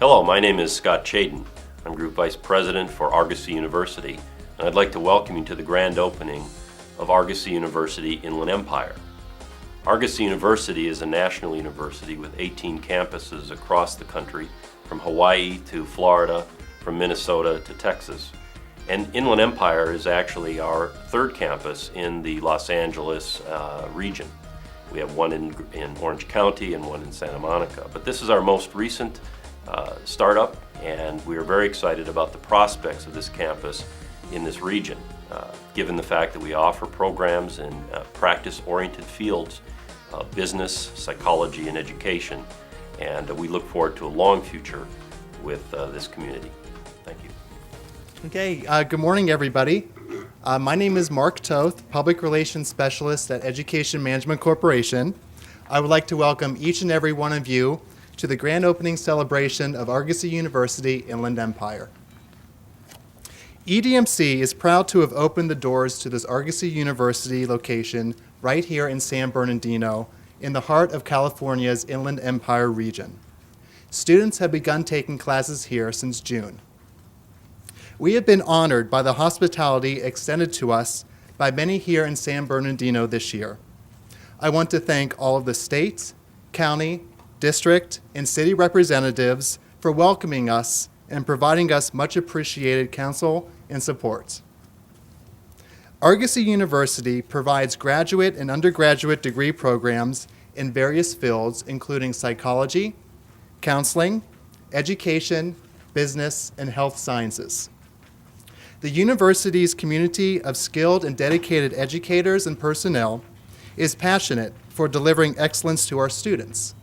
Hello, my name is Scott Chaden. I'm Group Vice President for Argosy University, and I'd like to welcome you to the grand opening of Argosy University Inland Empire. Argosy University is a national university with 18 campuses across the country, from Hawaii to Florida, from Minnesota to Texas. And Inland Empire is actually our third campus in the Los Angeles region. We have one in Orange County and one in Santa Monica. But this is our most recent startup, and we are very excited about the prospects of this campus in this region, given the fact that we offer programs in practice-oriented fields, business, psychology, and education. And we look forward to a long future with this community. Thank you. Okay, good morning, everybody. My name is Mark Toth, Public Relations Specialist at Education Management Corporation. I would like to welcome each and every one of you to the grand opening celebration of Argosy University Inland Empire. EDMC is proud to have opened the doors to this Argosy University location right here in San Bernardino, in the heart of California's Inland Empire region. Students have begun taking classes here since June. We have been honored by the hospitality extended to us by many here in San Bernardino this year. I want to thank all of the state, county, district, and city representatives for welcoming us and providing us much appreciated counsel and support. Argosy University provides graduate and undergraduate degree programs in various fields, including psychology, counseling, education, business, and health sciences. The university's community of skilled and dedicated educators and personnel is passionate for delivering excellence to our students.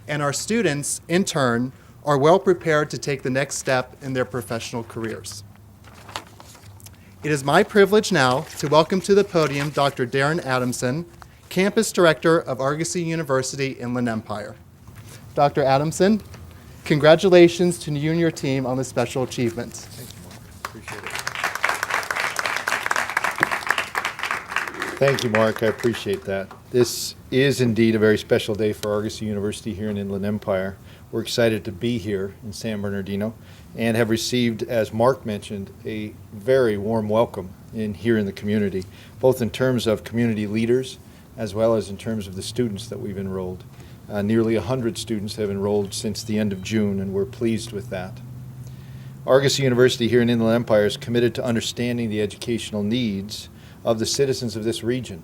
And our students, in turn, are well prepared to take the next step in their professional careers. It is my privilege now to welcome to the podium Dr. Darren Adamson, Campus Director of Argosy University Inland Empire. Dr. Adamson, congratulations to you and your team on this special achievement. Thank you, Mark. Appreciate it. Thank you, Mark. I appreciate that. This is indeed a very special day for Argosy University here in Inland Empire. We're excited to be here in San Bernardino and have received, as Mark mentioned, a very warm welcome here in the community, both in terms of community leaders as well as in terms of the students that we've enrolled. Nearly 100 students have enrolled since the end of June, and we're pleased with that. Argosy University here in Inland Empire is committed to understanding the educational needs of the citizens of this region.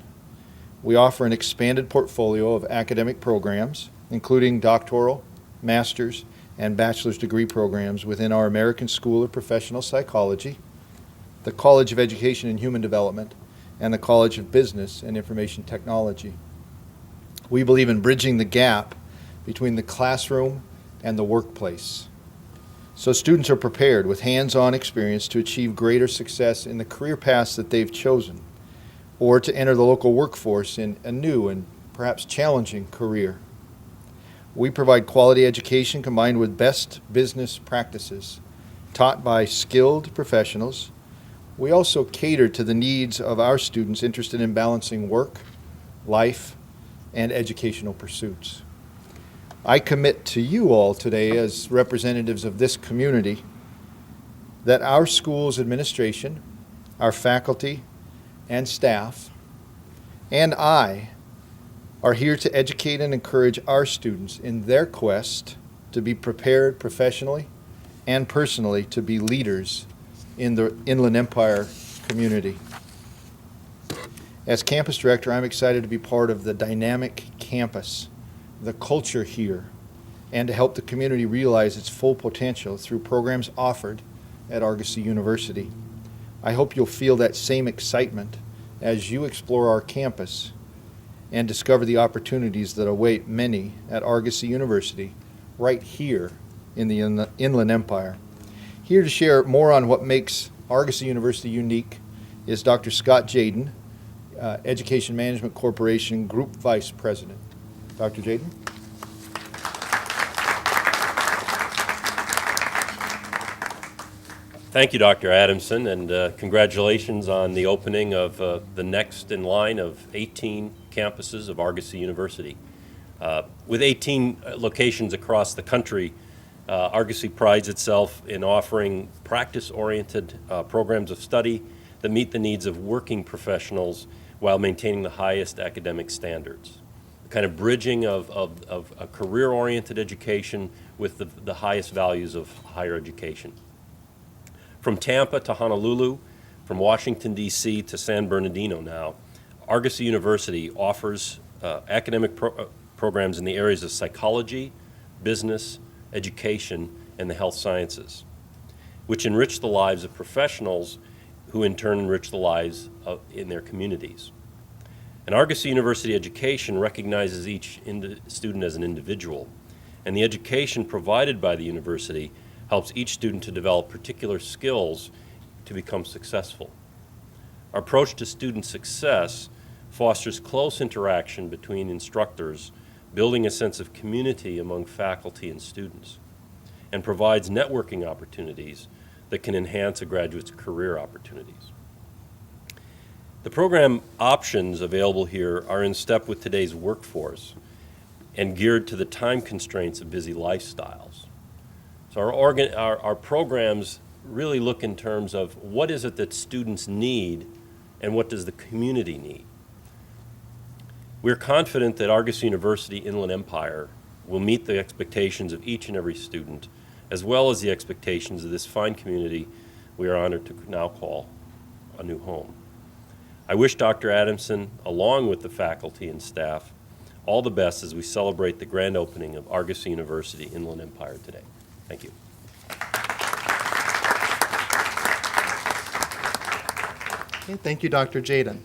We offer an expanded portfolio of academic programs, including doctoral, master's, and bachelor's degree programs within our American School of Professional Psychology, the College of Education and Human Development, and the College of Business and Information Technology. We believe in bridging the gap between the classroom and the workplace, so students are prepared with hands-on experience to achieve greater success in the career paths that they've chosen, or to enter the local workforce in a new and perhaps challenging career. We provide quality education combined with best business practices, taught by skilled professionals. We also cater to the needs of our students interested in balancing work, life, and educational pursuits. I commit to you all today as representatives of this community that our school's administration, our faculty and staff, and I are here to educate and encourage our students in their quest to be prepared professionally and personally to be leaders in the Inland Empire community. As campus director, I'm excited to be part of the dynamic campus, the culture here, and to help the community realize its full potential through programs offered at Argosy University. I hope you'll feel that same excitement as you explore our campus and discover the opportunities that await many at Argosy University right here in the Inland Empire. Here to share more on what makes Argosy University unique is Dr. Scott Chaden, Education Management Corporation Group Vice President. Dr. Chaden. Thank you, Dr. Adamson, and congratulations on the opening of the next in line of 18 campuses of Argosy University. With 18 locations across the country, Argosy prides itself in offering practice-oriented programs of study that meet the needs of working professionals while maintaining the highest academic standards. The kind of bridging of a career-oriented education with the highest values of higher education. From Tampa to Honolulu, from Washington, D.C. to San Bernardino now, Argosy University offers academic programs in the areas of psychology, business, education, and the health sciences, which enrich the lives of professionals who in turn enrich the lives in their communities. And Argosy University education recognizes each student as an individual, and the education provided by the university helps each student to develop particular skills to become successful. Our approach to student success fosters close interaction between instructors, building a sense of community among faculty and students, and provides networking opportunities that can enhance a graduate's career opportunities. The program options available here are in step with today's workforce and geared to the time constraints of busy lifestyles. So our programs really look in terms of what is it that students need and what does the community need. We're confident that Argosy University Inland Empire will meet the expectations of each and every student, as well as the expectations of this fine community we are honored to now call a new home. I wish Dr. Adamson, along with the faculty and staff, all the best as we celebrate the grand opening of Argosy University Inland Empire today. Thank you. Okay, thank you, Dr. Jaden.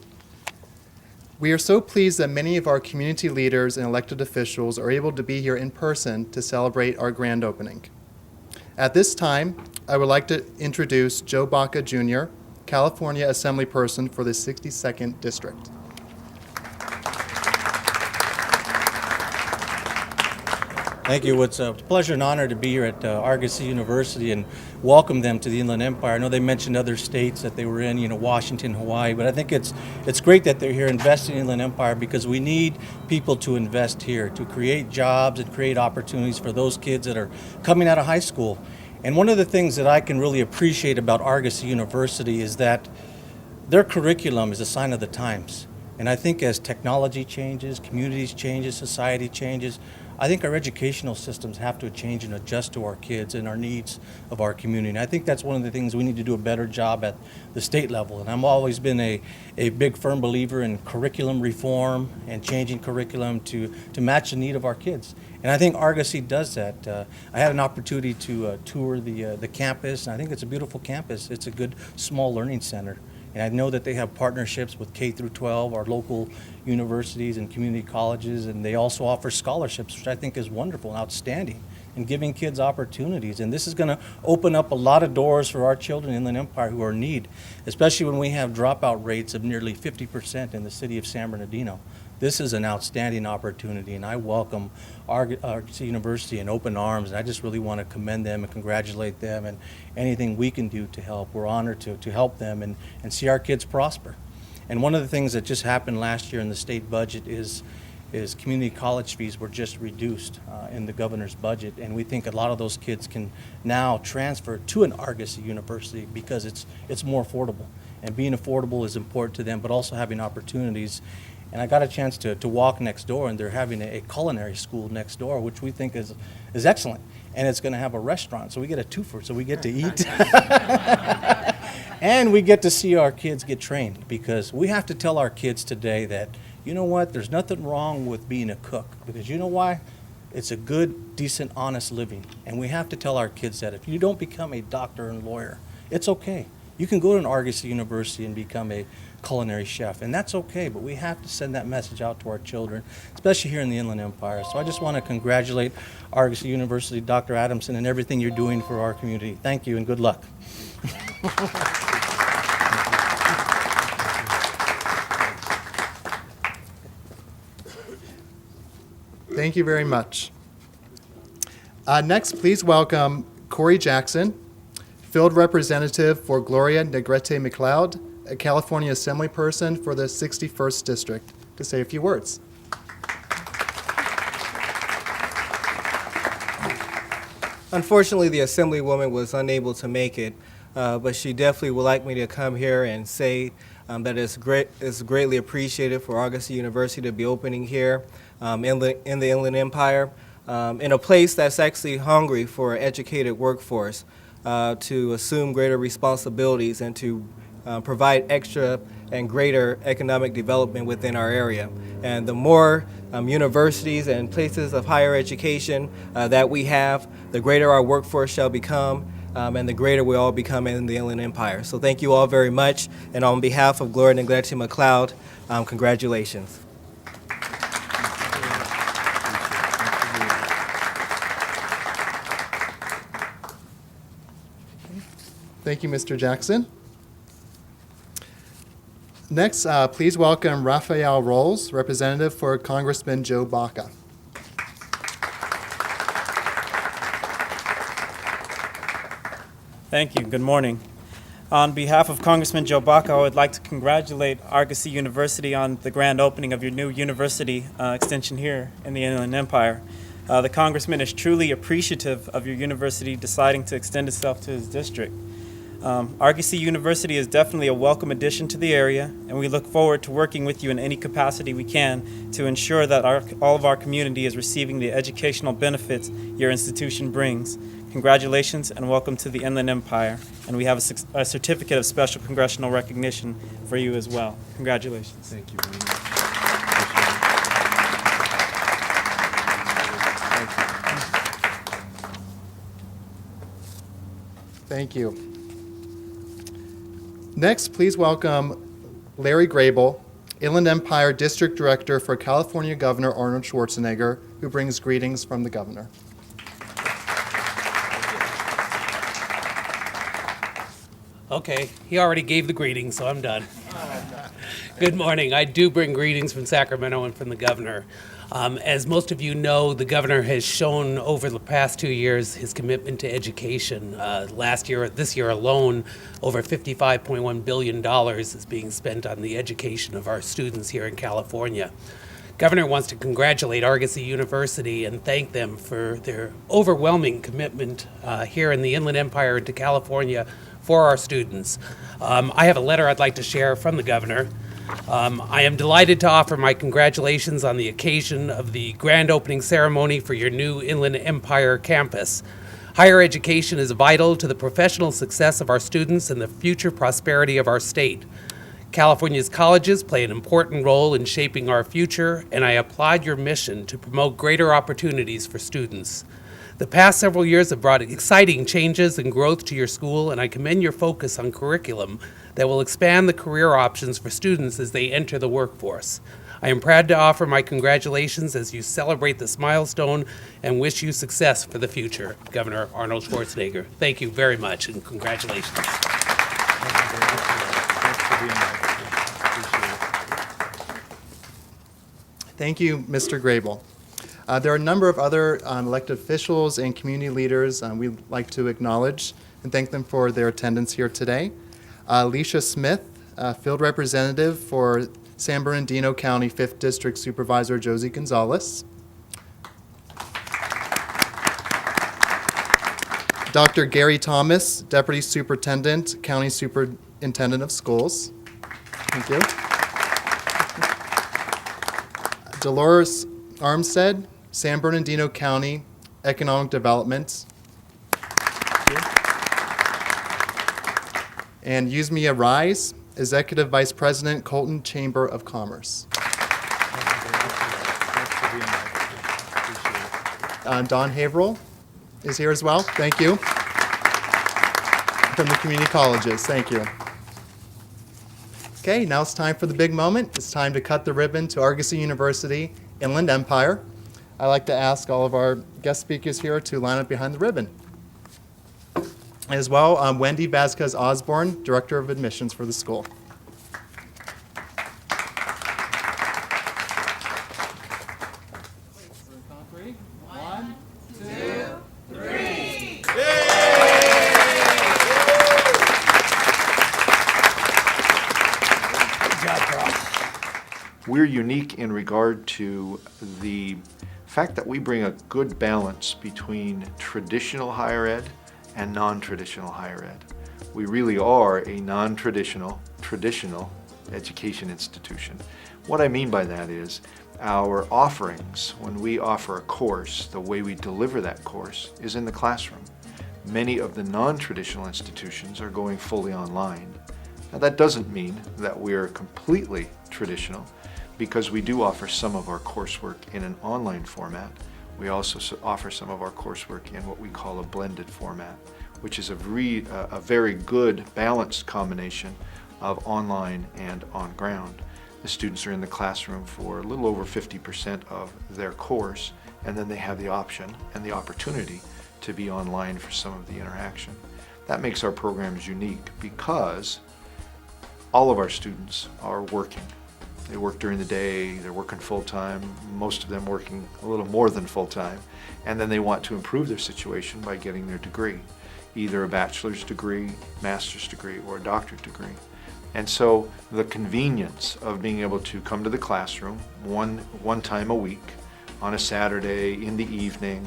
We are so pleased that many of our community leaders and elected officials are able to be here in person to celebrate our grand opening. At this time, I would like to introduce Joe Baca Jr., California Assemblyperson for the 62nd District. Thank you. It's a pleasure and honor to be here at Argosy University and welcome them to the Inland Empire. I know they mentioned other states that they were in, Washington, Hawaii, but I think it's great that they're here investing in the Inland Empire because we need people to invest here to create jobs and create opportunities for those kids that are coming out of high school. And one of the things that I can really appreciate about Argosy University is that their curriculum is a sign of the times. And I think as technology changes, communities changes, society changes, I think our educational systems have to change and adjust to our kids and our needs of our community. And I think that's one of the things we need to do a better job at the state level. And I've always been a big firm believer in curriculum reform and changing curriculum to match the need of our kids. And I think Argosy does that. I had an opportunity to tour the campus, and I think it's a beautiful campus. It's a good small learning center. And I know that they have partnerships with K through 12, our local universities and community colleges, and they also offer scholarships, which I think is wonderful and outstanding, and giving kids opportunities. And this is going to open up a lot of doors for our children in the Inland Empire who are in need, especially when we have dropout rates of nearly 50% in the city of San Bernardino. This is an outstanding opportunity, and I welcome Argosy University in open arms, and I just really want to commend them and congratulate them, and anything we can do to help, we're honored to help them and see our kids prosper. And one of the things that just happened last year in the state budget is community college fees were just reduced in the governor's budget, and we think a lot of those kids can now transfer to an Argosy University because it's more affordable. And being affordable is important to them, but also having opportunities. And I got a chance to walk next door, and they're having a culinary school next door, which we think is excellent. And it's going to have a restaurant, so we get a twofer, so we get to eat. And we get to see our kids get trained, because we have to tell our kids today that, you know what, there's nothing wrong with being a cook, because you know why? It's a good, decent, honest living. And we have to tell our kids that if you don't become a doctor and lawyer, it's okay. You can go to an Argosy University and become a culinary chef, and that's okay, but we have to send that message out to our children, especially here in the Inland Empire. So I just want to congratulate Argosy University, Dr. Adamson, and everything you're doing for our community. Thank you and good luck. Thank you very much. Next, please welcome Corey Jackson, Field Representative for Gloria Negrete McLeod, a California Assemblyperson for the 61st District, to say a few words. Unfortunately, the Assemblywoman was unable to make it, but she definitely would like me to come here and say that it's greatly appreciated for Argosy University to be opening here in the Inland Empire, in a place that's actually hungry for an educated workforce to assume greater responsibilities and to provide extra and greater economic development within our area. And the more universities and places of higher education that we have, the greater our workforce shall become, and the greater we all become in the Inland Empire. So thank you all very much, and on behalf of Gloria Neglect McLeod, congratulations. Thank you, Mr. Jackson. Next, please welcome Raphael Rolls, representative for Congressman Joe Baca. Thank you. Good morning. On behalf of Congressman Joe Baca, I would like to congratulate Argosy University on the grand opening of your new university extension here in the Inland Empire. The Congressman is truly appreciative of your university deciding to extend itself to his district. Argosy University is definitely a welcome addition to the area, and we look forward to working with you in any capacity we can to ensure that all of our community is receiving the educational benefits your institution brings. Congratulations and welcome to the Inland Empire, and we have a certificate of special congressional recognition for you as well. Congratulations. Thank you very much. Thank you. Next, please welcome Larry Grable, Inland Empire District Director for California Governor Arnold Schwarzenegger, who brings greetings from the governor. Okay, he already gave the greetings, so I'm done. Good morning. I do bring greetings from Sacramento and from the governor. As most of you know, the governor has shown over the past 2 years his commitment to education. This year alone, over $55.1 billion is being spent on the education of our students here in California. Governor wants to congratulate Argosy University and thank them for their overwhelming commitment here in the Inland Empire and to California for our students. I have a letter I'd like to share from the governor. I am delighted to offer my congratulations on the occasion of the grand opening ceremony for your new Inland Empire campus. Higher education is vital to the professional success of our students and the future prosperity of our state. California's colleges play an important role in shaping our future, and I applaud your mission to promote greater opportunities for students. The past several years have brought exciting changes and growth to your school, and I commend your focus on curriculum that will expand the career options for students as they enter the workforce. I am proud to offer my congratulations as you celebrate this milestone and wish you success for the future. Governor Arnold Schwarzenegger, thank you very much and congratulations. Thank you, Mr. Grable. There are a number of other elected officials and community leaders we'd like to acknowledge and thank them for their attendance here today. Alicia Smith, Field Representative for San Bernardino County 5th District Supervisor Josie Gonzalez. Dr. Gary Thomas, Deputy Superintendent, County Superintendent of Schools. Thank you. Dolores Armstead, San Bernardino County Economic Development. Thank you. And Yuzmia Rise, Executive Vice President, Colton Chamber of Commerce. Don Haverhill is here as well. Thank you. From the community colleges. Thank you. Okay, now it's time for the big moment. It's time to cut the ribbon to Argosy University, Inland Empire. I'd like to ask all of our guest speakers here to line up behind the ribbon. As well, Wendy Vasquez Osborne, Director of Admissions for the school. We're unique in regard to the The fact that we bring a good balance between traditional higher ed and non-traditional higher ed. We really are a non-traditional, traditional education institution. What I mean by that is our offerings, when we offer a course, the way we deliver that course is in the classroom. Many of the non-traditional institutions are going fully online. Now that doesn't mean that we're completely traditional, because we do offer some of our coursework in an online format. We also offer some of our coursework in what we call a blended format, which is a very good balanced combination of online and on ground. The students are in the classroom for a little over 50% of their course, and then they have the option and the opportunity to be online for some of the interaction. That makes our programs unique because all of our students are working. They work during the day, they're working full-time, most of them working a little more than full-time, and then they want to improve their situation by getting their degree, either a bachelor's degree, master's degree, or a doctorate degree. And so the convenience of being able to come to the classroom one time a week on a Saturday in the evening,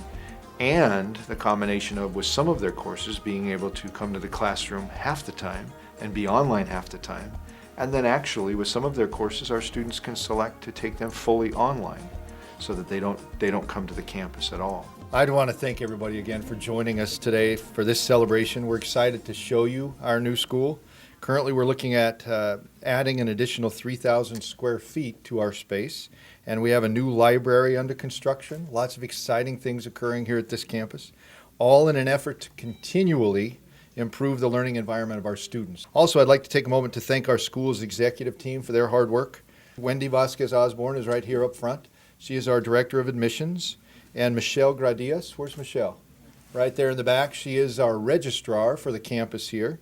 and the combination of, with some of their courses, being able to come to the classroom half the time and be online half the time. And then actually with some of their courses, our students can select to take them fully online so that they don't come to the campus at all. I'd want to thank everybody again for joining us today for this celebration. We're excited to show you our new school. Currently, we're looking at adding an additional 3,000 square feet to our space, and we have a new library under construction. Lots of exciting things occurring here at this campus, all in an effort to continually improve the learning environment of our students. Also, I'd like to take a moment to thank our school's executive team for their hard work. Wendy Vasquez Osborne is right here up front. She is our Director of Admissions. And Michelle Gradias, where's Michelle? Right there in the back. She is our registrar for the campus here.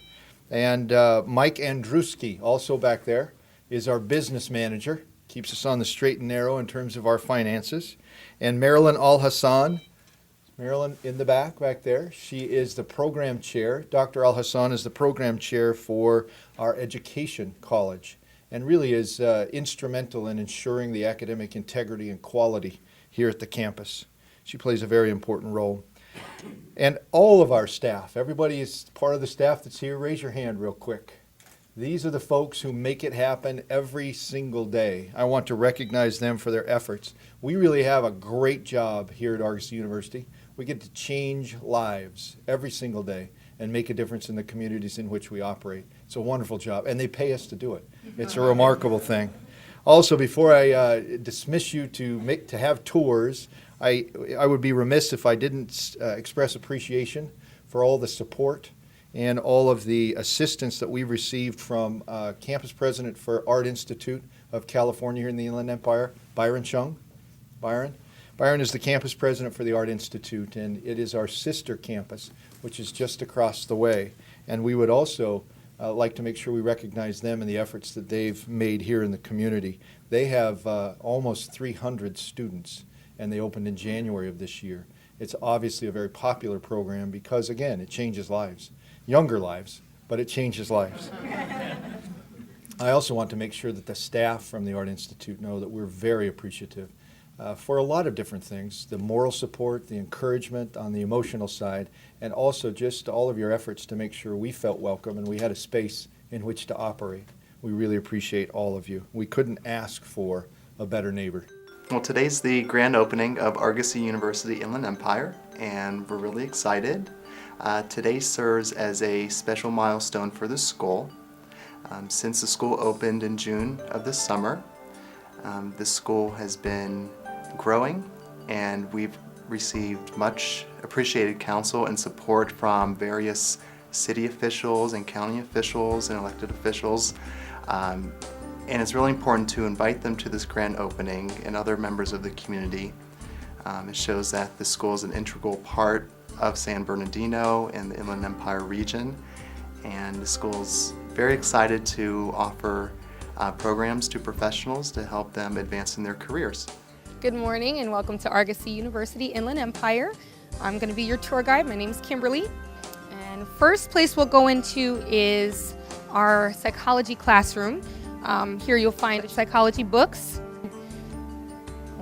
And Mike Andruski, also back there, is our business manager. Keeps us on the straight and narrow in terms of our finances. And Marilyn Al-Hassan, Marilyn in the back there, she is the program chair. Dr. Al-Hassan is the program chair for our education college and really is instrumental in ensuring the academic integrity and quality here at the campus. She plays a very important role. And all of our staff, everybody is part of the staff that's here. Raise your hand real quick. These are the folks who make it happen every single day. I want to recognize them for their efforts. We really have a great job here at Argosy University. We get to change lives every single day and make a difference in the communities in which we operate. It's a wonderful job, and they pay us to do it. It's a remarkable thing. Also, before I dismiss you to have tours, I would be remiss if I didn't express appreciation for all the support and all of the assistance that we've received from Campus President for Art Institute of California here in the Inland Empire, Byron Chung. Byron is the campus president for the Art Institute, and it is our sister campus, which is just across the way. And we would also like to make sure we recognize them and the efforts that they've made here in the community. They have almost 300 students, and they opened in January of this year. It's obviously a very popular program because, again, it changes lives. Younger lives, but it changes lives. I also want to make sure that the staff from the Art Institute know that we're very appreciative for a lot of different things, the moral support, the encouragement on the emotional side, and also just all of your efforts to make sure we felt welcome and we had a space in which to operate. We really appreciate all of you. We couldn't ask for a better neighbor. Well, today's the grand opening of Argosy University Inland Empire, and we're really excited. Today serves as a special milestone for the school. Since the school opened in June of this summer, the school has been growing, and we've received much appreciated counsel and support from various city officials and county officials and elected officials. And it's really important to invite them to this grand opening and other members of the community. It shows that the school is an integral part of San Bernardino and the Inland Empire region, and the school's very excited to offer programs to professionals to help them advance in their careers. Good morning and welcome to Argosy University Inland Empire. I'm going to be your tour guide. My name is Kimberly. And first place we'll go into is our psychology classroom. Here you'll find psychology books,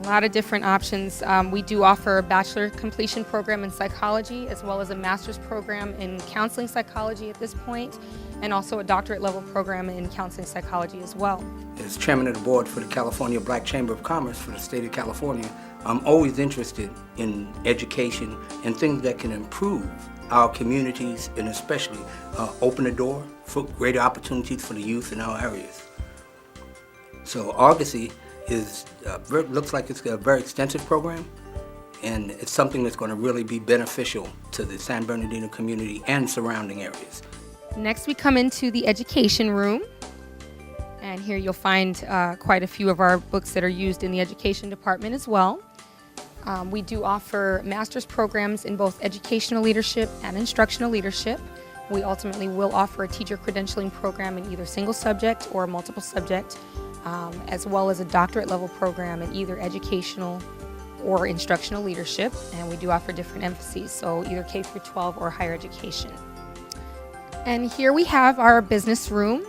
lot of different options. We do offer a bachelor completion program in psychology, as well as a master's program in counseling psychology at this point, and also a doctorate level program in counseling psychology as well. As chairman of the board for the California Black Chamber of Commerce for the state of California, I'm always interested in education and things that can improve our communities and especially open the door for greater opportunities for the youth in our areas. So Argosy looks like it's a very extensive program, and it's something that's going to really be beneficial to the San Bernardino community and surrounding areas. Next, we come into the education room, and here you'll find quite a few of our books that are used in the education department as well. We do offer master's programs in both educational leadership and instructional leadership. We ultimately will offer a teacher credentialing program in either single subject or multiple subject, as well as a doctorate level program in either educational or instructional leadership, and we do offer different emphases, so either K through 12 or higher education. And here we have our business room.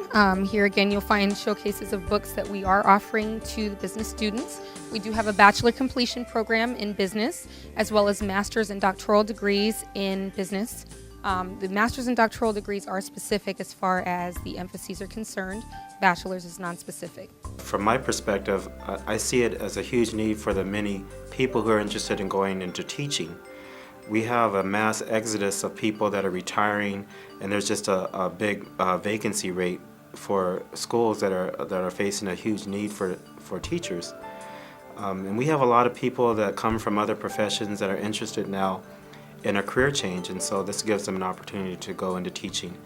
Here again you'll find showcases of books that we are offering to the business students. We do have a bachelor completion program in business, as well as master's and doctoral degrees in business. The master's and doctoral degrees are specific as far as the emphases are concerned. Bachelor's is non-specific. From my perspective, I see it as a huge need for the many people who are interested in going into teaching. We have a mass exodus of people that are retiring, and there's just a big vacancy rate for schools that are facing a huge need for teachers. And we have a lot of people that come from other professions that are interested now in a career change, and so this gives them an opportunity to go into teaching.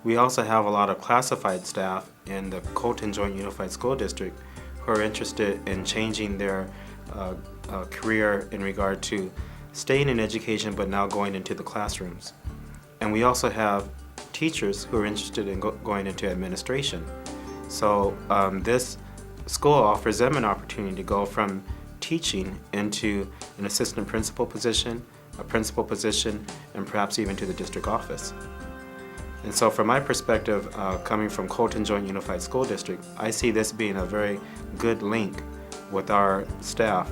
We also have a lot of classified staff in the Colton Joint Unified School District who are interested in changing their career in regard to staying in education but now going into the classrooms. And we also have teachers who are interested in going into administration. So this school offers them an opportunity to go from teaching into an assistant principal position, a principal position, and perhaps even to the district office. And so from my perspective, coming from Colton Joint Unified School District, I see this being a very good link with our staff.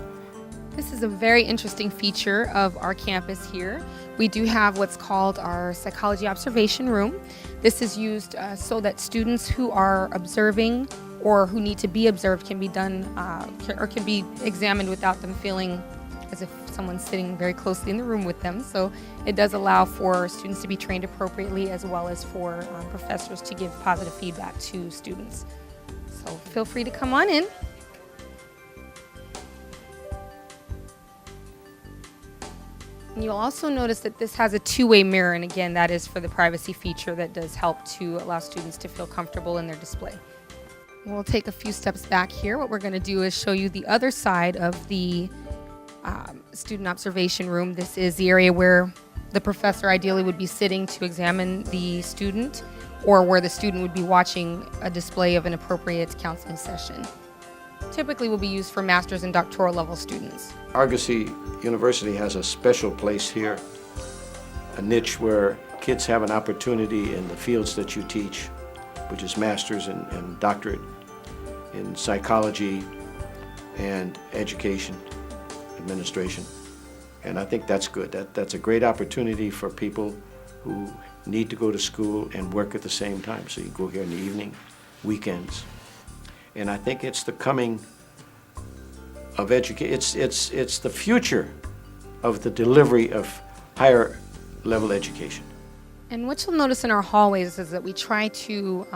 This is a very interesting feature of our campus here. We do have what's called our psychology observation room. This is used so that students who are observing or who need to be observed can be done or can be examined without them feeling as if someone's sitting very closely in the room with them. So it does allow for students to be trained appropriately, as well as for professors to give positive feedback to students. So feel free to come on in. And you'll also notice that this has a two-way mirror, and again, that is for the privacy feature that does help to allow students to feel comfortable in their display. We'll take a few steps back here. What we're going to do is show you the other side of the student observation room. This is the area where the professor ideally would be sitting to examine the student, or where the student would be watching a display of an appropriate counseling session. Typically will be used for master's and doctoral level students. Argosy University has a special place here, a niche where kids have an opportunity in the fields that you teach, which is master's and doctorate in psychology and education administration. And I think that's good. That's a great opportunity for people who need to go to school and work at the same time. So you go here in the evening, weekends. And I think it's the coming of education. It's the future of the delivery of higher level education. And what you'll notice in our hallways is that we try to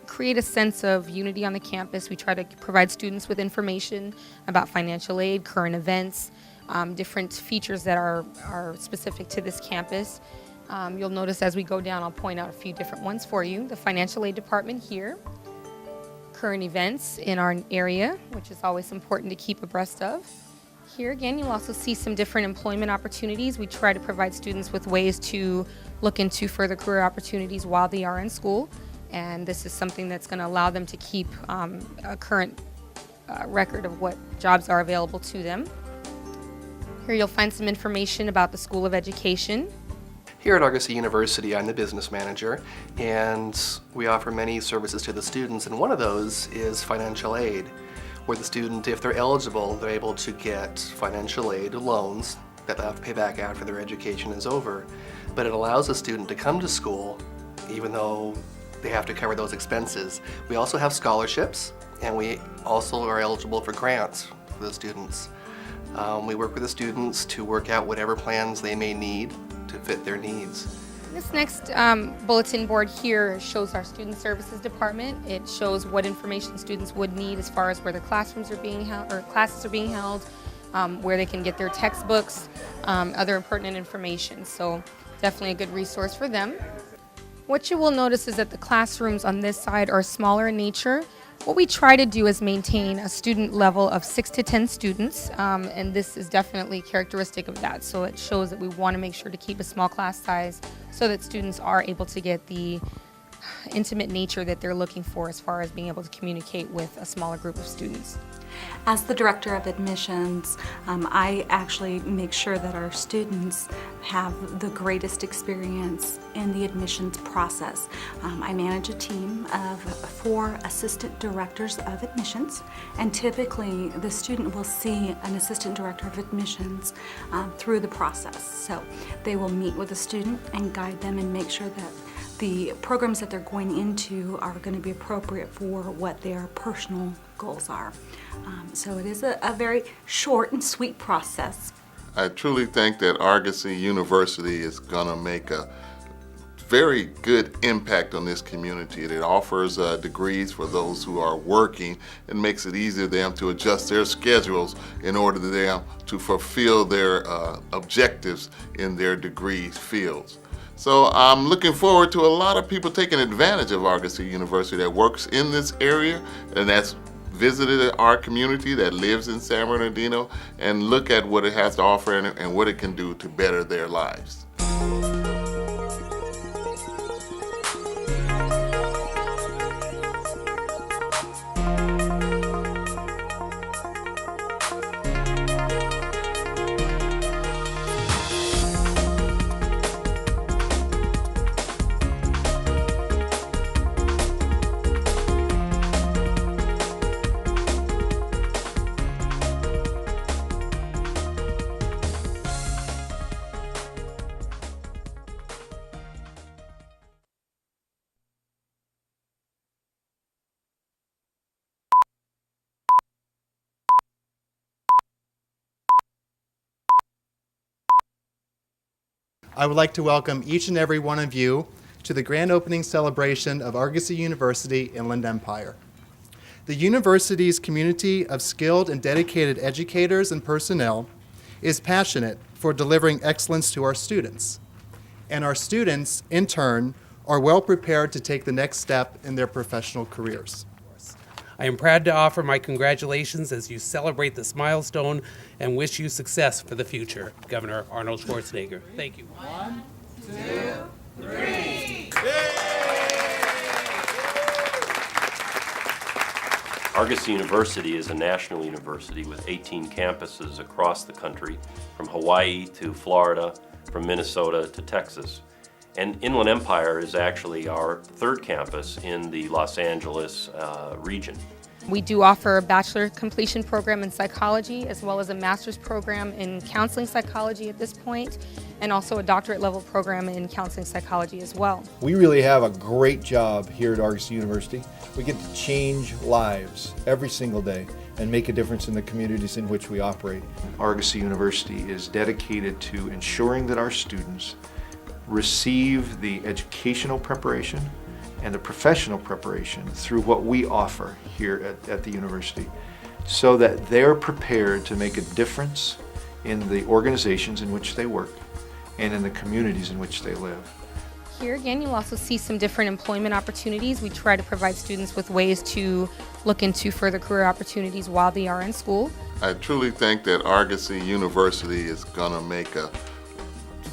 create a sense of unity on the campus. We try to provide students with information about financial aid, current events, different features that are specific to this campus. You'll notice as we go down, I'll point out a few different ones for you. The financial aid department here, current events in our area, which is always important to keep abreast of. Here again, you'll also see some different employment opportunities. We try to provide students with ways to look into further career opportunities while they are in school, and this is something that's going to allow them to keep a current record of what jobs are available to them. Here you'll find some information about the School of Education. Here at Argosy University, I'm the business manager, and we offer many services to the students, and one of those is financial aid. where the student, if they're eligible, they're able to get financial aid or loans that they'll have to pay back after their education is over. But it allows a student to come to school even though they have to cover those expenses. We also have scholarships, and we also are eligible for grants for the students. We work with the students to work out whatever plans they may need to fit their needs. This next bulletin board here shows our Student Services Department. It shows what information students would need as far as where their classrooms are being held, or classes are being held, where they can get their textbooks, other pertinent information. So definitely a good resource for them. What you will notice is that the classrooms on this side are smaller in nature. What we try to do is maintain a student level of 6 to 10 students, and this is definitely characteristic of that. So it shows that we want to make sure to keep a small class size so that students are able to get the intimate nature that they're looking for as far as being able to communicate with a smaller group of students. As the Director of Admissions, I actually make sure that our students have the greatest experience in the admissions process. I manage a team of 4 Assistant Directors of Admissions, and typically the student will see an Assistant Director of Admissions through the process. So they will meet with the student and guide them and make sure that the programs that they're going into are going to be appropriate for what their personal goals are. So it is a very short and sweet process. I truly think that Argosy University is going to make a very good impact on this community. It offers degrees for those who are working and makes it easier for them to adjust their schedules in order for them to fulfill their objectives in their degree fields. So I'm looking forward to a lot of people taking advantage of Argosy University that works in this area and that's visited our community, that lives in San Bernardino, and look at what it has to offer and what it can do to better their lives. I would like to welcome each and every one of you to the grand opening celebration of Argosy University Inland Empire. The university's community of skilled and dedicated educators and personnel is passionate for delivering excellence to our students. And our students, in turn, are well prepared to take the next step in their professional careers. I am proud to offer my congratulations as you celebrate this milestone and wish you success for the future. Governor Arnold Schwarzenegger. Thank you. 1, 2, 3. Argosy University is a national university with 18 campuses across the country, from Hawaii to Florida, from Minnesota to Texas. And Inland Empire is actually our 3rd campus in the Los Angeles region. We do offer a bachelor completion program in psychology, as well as a master's program in counseling psychology at this point, and also a doctorate level program in counseling psychology as well. We really have a great job here at Argosy University. We get to change lives every single day and make a difference in the communities in which we operate. Argosy University is dedicated to ensuring that our students receive the educational preparation and the professional preparation through what we offer here at the university, so that they're prepared to make a difference in the organizations in which they work and in the communities in which they live. Here again, you'll also see some different employment opportunities. We try to provide students with ways to look into further career opportunities while they are in school. I truly think that Argosy University is going to make a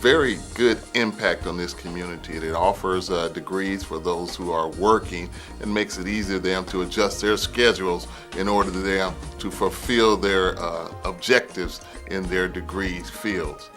very good impact on this community. It offers degrees for those who are working and makes it easier for them to adjust their schedules in order for them to fulfill their objectives in their degree fields.